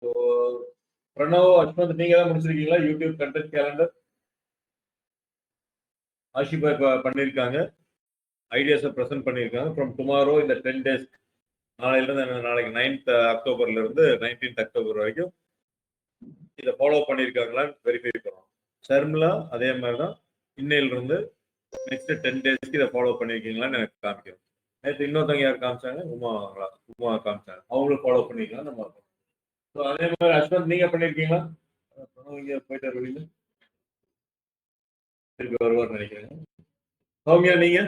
So Pranav, Ashwanth, நீங்க தான் முடிச்சிருக்கீங்களா YouTube content calendar? ஆஷிபாய் பண்ணியிருக்காங்க, ஐடியாஸை ப்ரெசென்ட் பண்ணியிருக்காங்க. ஃப்ரம் டுமாரோ இந்த 10 days, நாளையிலிருந்து நாளைக்கு 9th அக்டோபர்ல இருந்து 19th அக்டோபர் வரைக்கும் இதை ஃபாலோ பண்ணியிருக்காங்களான்னு வெரிஃபை பண்ணுவோம். ஷர்மிளா அதே மாதிரி தான், இன்னையிலிருந்து நெக்ஸ்ட் 10 daysக்கு இதை ஃபாலோ பண்ணியிருக்கீங்களான்னு எனக்கு காமிக்கும். நேற்று இன்னொருத்தவங்க யார் காமிச்சாங்க, உமா காமிச்சாங்க, அவங்களும் ஃபாலோ பண்ணிக்கலாம். நம்ம ஸோ அதே மாதிரி அஸ்வந்த் நீங்க பண்ணியிருக்கீங்களா? இங்க போயிட்டார் வெளியில, திருப்பி வருவார்னு நினைக்கிறேன். சௌமியா நீங்க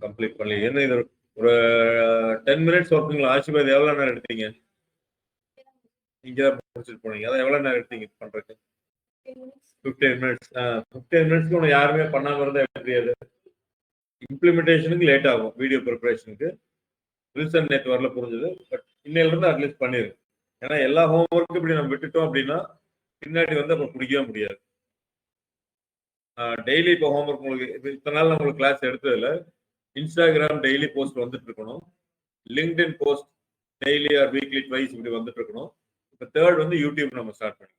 கம்ப்ளீட் பண்ணல. என்ன இது ஒரு 10 minutes ஒர்க்குங்களா? ஆஷிபாத் எவ்வளவு நேரம் எடுத்தீங்க? இங்க முடிச்சுட்டு போனீங்க, அதான் எவ்வளவு நேரம் எடுத்தீங்க பண்றதுக்கு? 15 minutes. 15 minutesக்கு உனக்கு யாருமே பண்ணாம இருந்தா எப்படி? அது இம்ப்ளிமெண்டேஷனுக்கு லேட் ஆகும், வீடியோ ப்ரிப்பரேஷனுக்கு. வில்சன் நேற்று வரல, புரிஞ்சது. பட் இன்னையில இருந்து அட்லீஸ்ட் பண்ணிரு. ஏன்னா எல்லா ஹோம் ஒர்க்கும் இப்படி நம்ம விட்டுட்டோம் அப்படின்னா பின்னாடி வந்து அப்புறம் பிடிக்கவே முடியாது. டெய்லி இப்போ ஹோம் ஒர்க் உங்களுக்கு இத்தனை நாள் நம்மளுக்கு கிளாஸ் எடுத்ததுல இன்ஸ்டாகிராம் டெய்லி போஸ்ட் வந்துட்டு இருக்கணும், LinkedIn post daily R weekly twice இப்படி வந்துட்டு இருக்கணும். இப்போ தேர்ட் வந்து யூடியூப் நம்ம ஸ்டார்ட் பண்ணி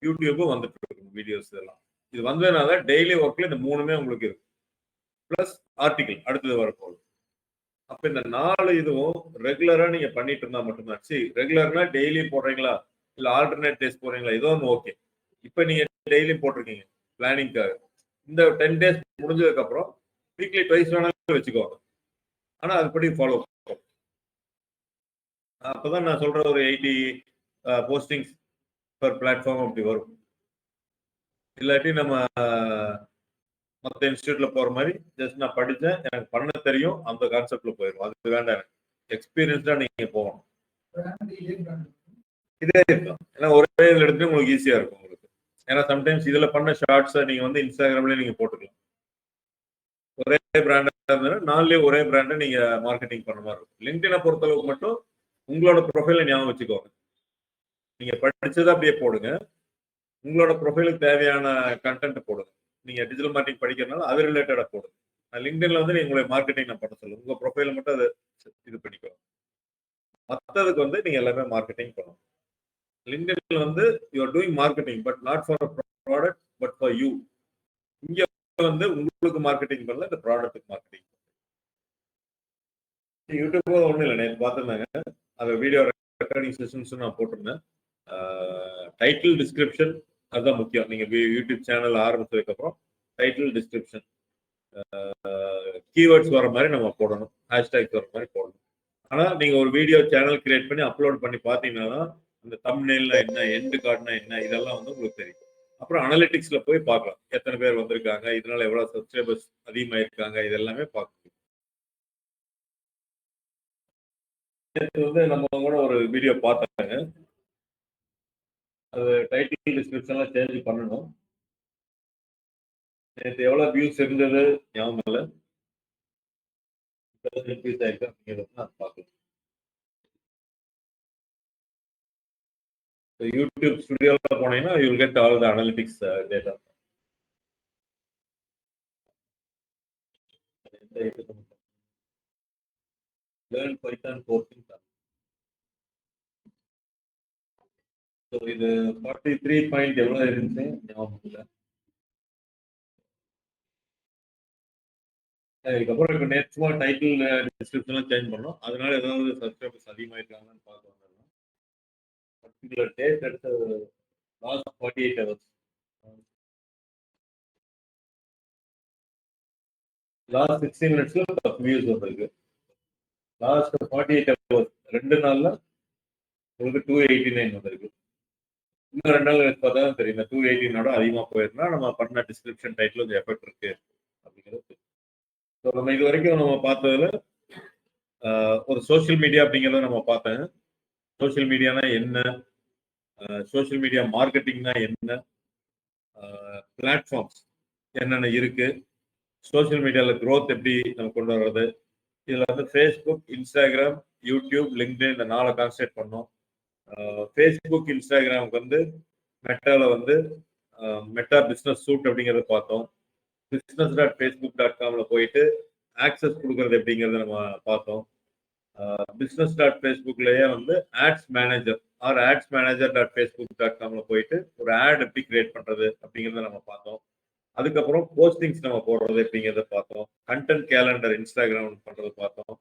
யூடியூப்பும் வந்துட்டு இருக்கணும், வீடியோஸ் இதெல்லாம். இது வந்ததுனால டெய்லி ஒர்க்ல இந்த மூணுமே உங்களுக்கு இருக்கு, பிளஸ் ஆர்டிகிள் அடுத்தது வரப்போகுது. அப்ப இந்த 4 இதுவும் ரெகுலரா நீங்க பண்ணிட்டு இருந்தா மட்டும்தான். சரி, ரெகுலர்னா டெய்லி போடுறீங்களா இல்ல ஆல்டர்னேட் டேஸ் போடுறீங்களா, இதோ ஒன்று ஓகே. இப்ப நீங்க டெய்லி போட்டிருக்கீங்க பிளானிங்காக. இந்த 10 days முடிஞ்சதுக்கு அப்புறம் வீக்லி ட்வைஸ் வேணாலும் வச்சுக்கோங்க. ஆனா அதுபடி ஃபாலோ பண்ணுவோம். அப்பதான் நான் சொல்ற ஒரு 80 போஸ்டிங்ஸ் பர் பிளாட்ஃபார்ம் அப்படி வரும். இல்லாட்டி நம்ம மற்ற இன்ஸ்டியூட்ல போற மாதிரி ஜஸ்ட் நான் படித்தேன், எனக்கு பண்ண தெரியும், அந்த கான்செப்ட்ல போயிடும். அது வேண்டாம், எனக்கு எக்ஸ்பீரியன்ஸ்டா நீங்க போகணும். இதே இருக்கும், ஏன்னா ஒரே இதில் எடுத்து உங்களுக்கு ஈஸியா இருக்கும் உங்களுக்கு. ஏன்னா சம்டைம்ஸ் இதுல பண்ண ஷார்ட்ஸை நீங்க வந்து இன்ஸ்டாகிராம்லயே நீங்க போட்டுக்கலாம். ஒரே பிராண்டா இருந்தாலும் 4லயே ஒரே பிராண்டை நீங்க மார்க்கெட்டிங் பண்ண மாதிரி இருக்கும். லிங்க்டினை பொறுத்தளவுக்கு மட்டும் உங்களோட ப்ரொஃபைலை ஞாபகம் வச்சுக்கோங்க. நீங்க படிச்சதை அப்படியே போடுங்க, உங்களோட ப்ரொஃபைலுக்கு தேவையான கண்டென்ட் போடுங்க. நீங்க டிஜிட்டல் மார்க்கெட்டிங் படிக்கிறதுனால அது ரிலேட்டடா போடுங்க. லிங்க்டின்ல வந்து உங்களுடைய மார்க்கெட்டிங் நான் பண்ண சொல்லுங்க, உங்க ப்ரொஃபைல மட்டும் அதை இது பண்ணிக்கோங்க. மற்றதுக்கு வந்து நீங்க எல்லாமே மார்க்கெட்டிங் பண்ணணும். லிங்க்டின்ல வந்து you are doing marketing but not for product but for you. இங்க வந்து உங்களுக்கு மார்க்கெட்டிங் பண்ணல, இந்த ப்ராடக்ட்டுக்கு மார்க்கெட்டிங். யூடியூப்ல ஒன்றும் இல்லை, நேற்று பார்த்துருந்தாங்க, அந்த வீடியோ ரெக்கார்டிங் செஷன்ஸ் நான் போட்டிருந்தேன். டைட்டில் டிஸ்கிரிப்ஷன் அதுதான் முக்கியம். நீங்க யூடியூப் சேனல் ஆரம்பிச்சதுக்கு அப்புறம் டைட்டில் டிஸ்கிரிப்ஷன் கீவேர்ட்ஸ் வர மாதிரி நம்ம போடணும், ஹேஷ்டேக்ஸ் வர மாதிரி போடணும். ஆனா நீங்க ஒரு வீடியோ சேனல் கிரியேட் பண்ணி அப்லோட் பண்ணி பார்த்தீங்கன்னா அந்த தம்ப்நெயில்னா என்ன, எண்ட் கார்டுனா என்ன, இதெல்லாம் வந்து உங்களுக்கு தெரியும். அப்புறம் அனலிட்டிக்ஸ்ல போய் பார்க்கலாம், எத்தனை பேர் வந்திருக்காங்க, இதனால எவ்வளவு சப்ஸ்கிரைபர்ஸ் அதிகமாயிருக்காங்க, இதெல்லாமே பார்க்கணும். வந்து நம்ம கூட ஒரு வீடியோ பார்த்தாங்க, அது டைட்டில் டிஸ்கிரிப்ஷன்லாம் சேஞ்ச் பண்ணணும். நேற்று எவ்வளவு வியூஸ் இருந்தது ஞாபகம் இல்லை, இன்க்ரீஸ் ஆயிருக்கு அப்படிங்கிறத பார்க்கலாம். யூடியூப் ஸ்டுடியோல போனீங்கன்னா you will get all the analytics data. Learn Python coursing. So இது 43 பாயிண்ட் எவ்வளோ இருந்துச்சு ஞாபகம் இல்லை. இதுக்கப்புறம் இப்போ நேற்று டைட்டில் டிஸ்கிரிப்ஷன்லாம் சேஞ்ச் பண்ணோம், அதனால ஏதாவது சப்ஸ்கிரைபர்ஸ் அதிகமாயிருக்காங்கன்னு பார்க்க வந்துடலாம். பர்டிகுலர் டேட் எடுத்து லாஸ்ட் 48 hours, லாஸ்ட் 16 minutesல வியூஸ் வந்திருக்கு. லாஸ்ட் 48 hours 2 நாள்ல உங்களுக்கு 289 வந்திருக்கு. இன்னும் 2 நாள் பார்த்தா தான் தெரியும், இந்த 218ஓட அதிகமாக போயிருந்தா நம்ம பண்ண டிஸ்கிரிப்ஷன் டைட்டில் கொஞ்சம் எஃபெக்ட் இருக்கு அப்படிங்கிறது. ஸோ நம்ம இது வரைக்கும் நம்ம பார்த்ததுல ஒரு சோஷியல் மீடியா அப்படிங்கிறத நம்ம பார்த்தேன். சோஷியல் மீடியானா என்ன, சோஷியல் மீடியா மார்க்கெட்டிங்னா என்ன, பிளாட்ஃபார்ம்ஸ் என்னென்ன இருக்கு, சோஷியல் மீடியாவில் க்ரோத் எப்படி நம்ம கொண்டு வர்றது, இதில் வந்து ஃபேஸ்புக், இன்ஸ்டாகிராம், யூடியூப், லிங்க்டின் இந்த 4 கான்சன்ட்ரேட் பண்ணோம். ஃபேஸ்புக், இன்ஸ்டாகிராமுக்கு வந்து மெட்டாவில் வந்து மெட்டா பிஸ்னஸ் சூட் அப்படிங்கிறத பார்த்தோம். business.facebook.com போயிட்டு ஆக்சஸ் கொடுக்கறது எப்படிங்கிறத நம்ம பார்த்தோம். business.facebookலயே வந்து ஆட்ஸ் மேனேஜர் ஆர் ஆட்ஸ் மேனேஜர்.facebook.com போயிட்டு ஒரு ஆட் எப்படி கிரியேட் பண்றது அப்படிங்கிறத நம்ம பார்த்தோம். அதுக்கப்புறம் போஸ்டிங்ஸ் நம்ம போடுறது எப்படிங்கிறத பார்த்தோம். கண்டென்ட் கேலண்டர் இன்ஸ்டாகிராம் பண்றது பார்த்தோம்.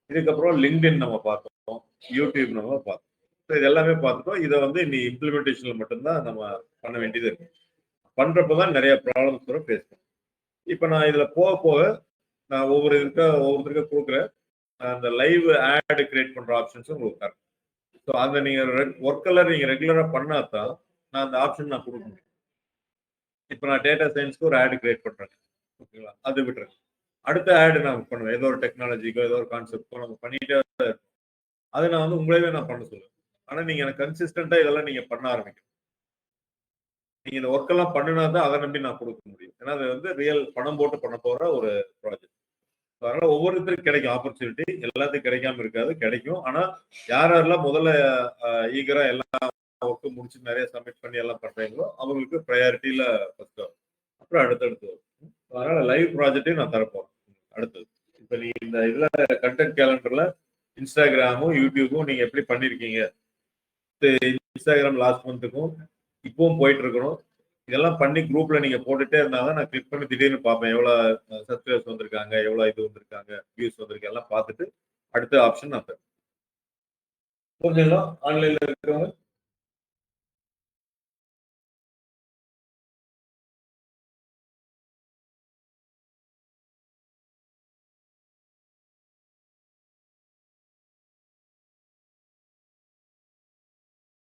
இதுக்கப்புறம் லிங்க்டின் நம்ம பார்த்தோம். யூடியூப் நம்ம பார்த்தோம். இது எல்லாமே பார்த்துட்டோம். இதை வந்து இனி இம்ப்ளிமெண்டேஷன்ல மட்டும்தான் நம்ம பண்ண வேண்டியது இருக்கு. பண்றப்பதான் நிறைய ப்ராப்ளம்ஸ் கூட ஃபேஸ் பண்ணும். இப்ப நான் இதுல போக போக நான் ஒவ்வொருத்தருக்கா கொடுக்குறேன். அந்த லைவ் ஆட் கிரியேட் பண்ற ஆப்ஷன்ஸும் உங்களுக்கு தரேன். ஸோ அந்த நீங்க ஒர்க்கெல்லாம் நீங்க ரெகுலரா பண்ணாதான் நான் அந்த ஆப்ஷன் நான் கொடுக்க முடியும். இப்போ நான் டேட்டா சயின்ஸ்க்கு ஒரு ஆட் கிரியேட் பண்றேன். ஓகேங்களா? அது விட்டுறேன். அடுத்த ஆட் நான் பண்ணுவேன். ஏதோ ஒரு டெக்னாலஜிக்கோ ஏதோ ஒரு கான்செப்டோ நம்ம பண்ணிட்டே அதை நான் வந்து உங்களவே நான் பண்ண சொல்லுவேன். ஆனா நீங்க எனக்கு கன்சிஸ்டண்டா இதெல்லாம் நீங்க பண்ண ஆரம்பிக்கணும். நீங்க இந்த ஒர்க் எல்லாம் பண்ணினா தான் அதை நம்பி நான் கொடுக்க முடியும். ஏன்னா அது வந்து ரியல் பணம் போட்டு பண்ண போற ஒரு ப்ராஜெக்ட். அதனால ஒவ்வொருத்தருக்கும் கிடைக்கும் ஆப்பர்ச்சுனிட்டி. எல்லாத்துக்கும் கிடைக்காம இருக்காது, கிடைக்கும். ஆனா யாரெல்லாம் முதல்ல ஈகரா எல்லா ஒர்க்கும் முடிச்சு நிறைய சப்மிட் பண்ணி எல்லாம் பண்றீங்களோ அவங்களுக்கு ப்ரையாரிட்டியில ஃபர்ஸ்ட் வரும். அப்புறம் அடுத்தடுத்து வரும். அதனால லைவ் ப்ராஜெக்டையும் நான் தரப்போறேன் அடுத்தது. இப்ப நீங்க இந்த இதுல கண்டென்ட் கேலண்டர்ல இன்ஸ்டாகிராமும் யூடியூபும் நீங்க எப்படி பண்ணிருக்கீங்க? இன்ஸ்டாகிராம் லாஸ்ட் மந்த்துக்கும் இப்பவும் போயிட்டு இருக்கணும். இதெல்லாம் பண்ணி குரூப்ல நீங்க போட்டுட்டே இருந்தாதான் நான் கிளிக் பண்ணி திடீர்னு பார்ப்பேன். எவ்வளவு சப்ஸ்கிரைபர்ஸ் வந்திருக்காங்க, எவ்வளவு இது வந்திருக்காங்க, வியூஸ் வந்திருக்கு எல்லாம் பார்த்துட்டு அடுத்த ஆப்ஷன் நான் தரேன். கொஞ்சம் ஆன்லைன்ல இருக்கிறவங்க